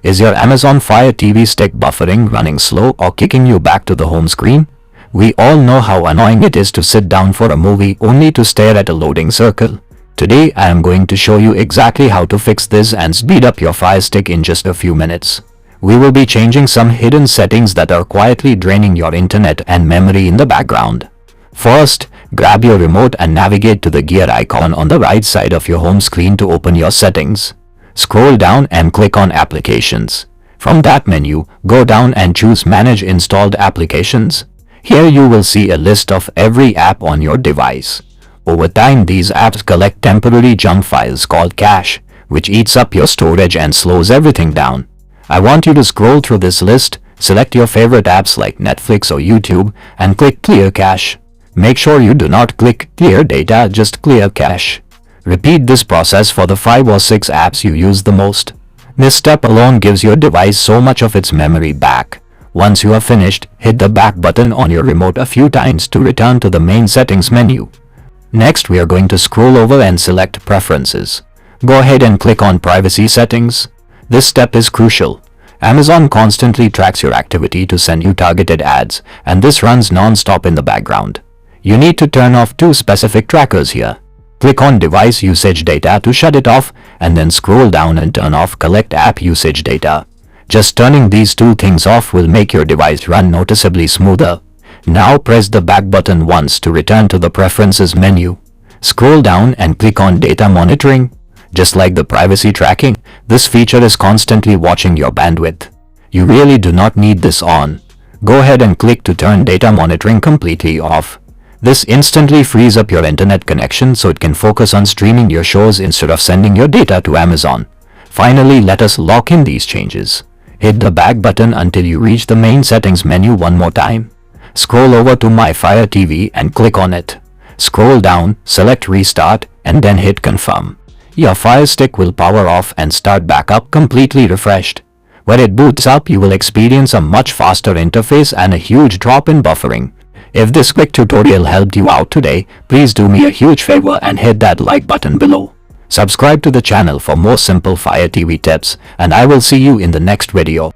Is your Amazon Fire TV Stick buffering, running slow, or kicking you back to the home screen? We all know how annoying it is to sit down for a movie only to stare at a loading circle. Today I am going to show you exactly how to fix this and speed up your Fire Stick in just a few minutes. We will be changing some hidden settings that are quietly draining your internet and memory in the background. First, grab your remote and navigate to the gear icon on the right side of your home screen to open your settings. Scroll down and click on Applications. From that menu, go down and choose Manage Installed Applications. Here you will see a list of every app on your device. Over time, these apps collect temporary junk files called cache, which eats up your storage and slows everything down. I want you to scroll through this list, select your favorite apps like Netflix or YouTube, and click Clear Cache. Make sure you do not click Clear Data, just Clear Cache. Repeat this process for the 5 or 6 apps you use the most. This step alone gives your device so much of its memory back. Once you are finished, hit the back button on your remote a few times to return to the main settings menu. Next, we are going to scroll over and select Preferences. Go ahead and click on Privacy Settings. This step is crucial. Amazon constantly tracks your activity to send you targeted ads, and this runs non-stop in the background. You need to turn off 2 specific trackers here. Click on Device Usage Data to shut it off, and then scroll down and turn off Collect App Usage Data. Just turning these 2 things off will make your device run noticeably smoother. Now press the back button once to return to the Preferences menu. Scroll down and click on Data Monitoring. Just like the privacy tracking, this feature is constantly watching your bandwidth. You really do not need this on. Go ahead and click to turn data monitoring completely off. This instantly frees up your internet connection so it can focus on streaming your shows instead of sending your data to Amazon. Finally, let us lock in these changes. Hit the back button until you reach the main settings menu one more time. Scroll over to My Fire TV and click on it. Scroll down, select Restart, and then hit Confirm. Your Fire Stick will power off and start back up completely refreshed. When it boots up, you will experience a much faster interface and a huge drop in buffering. If this quick tutorial helped you out today, please do me a huge favor and hit that like button below. Subscribe to the channel for more simple Fire TV tips, and I will see you in the next video.